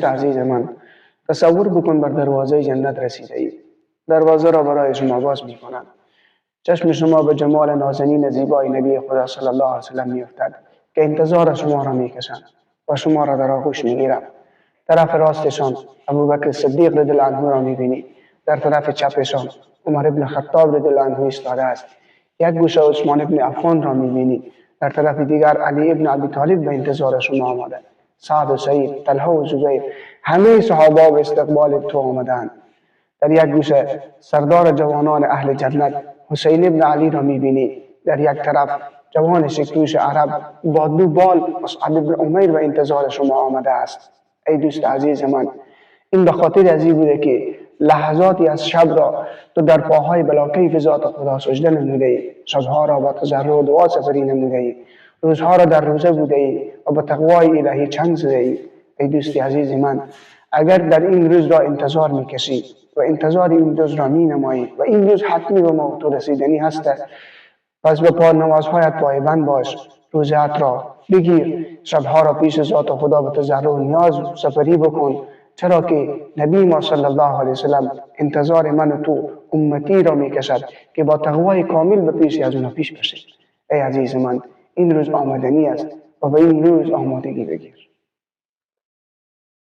دوست عزیز من، تصور بکن بر دروازه جنت رسیده ای. دروازه را برای شما باز می کنند. چشم شما به جمال نازنین زیبای نبی خدا صلی الله علیه وسلم می افتد که انتظار شما را می کشند و شما را در آغوش می گیرند. طرف راستشان ابوبکر صدیق رضی الله عنه را می بینی. در طرف چپشان عمر ابن خطاب رضی الله عنه ایستاده است. یک گوشه عثمان ابن عفان را می بینی. در طرف دیگر علی ابن ابی طالب به انتظار شما آمده. سعد و سعید، طلحه و زبیر، همه صحابه به استقبال تو آمدند. در یک گوشه سردار جوانان اهل جنت حسین ابن علی را میبینی. در یک طرف جوان شکوش عرب با دو بال مصعب ابن عمیر به انتظار شما آمده است. ای دوست عزیز من، این به خاطر ازی بوده که لحظاتی از شب را تو در پاهای بلاکیف ذات خدا سجده نموده ای، شبها را با تضرع و دعا سپری نموده ای، روزها را در روزه بوده ای و با تقوای الهی چنگ زده ای. ای دوست عزیز من، اگر در این روز را انتظار میکشی و انتظار این روز را می نمایی و این روز حتمی به ما تو رسیدنی هست، پس به پا نمازهایت پایبند باش، روزهات را بگیر، شبها را پیش ذات خدا به تضرع و نیاز سپری بکن، چرا که نبی ما صلی الله علیه وسلم انتظار من و تو امتی را می کشد که با تقوای کامل به پیش از اونها پیش باشیم. ای عزیز من، این روز آمدنی است و به این روز آمادگی بگیر.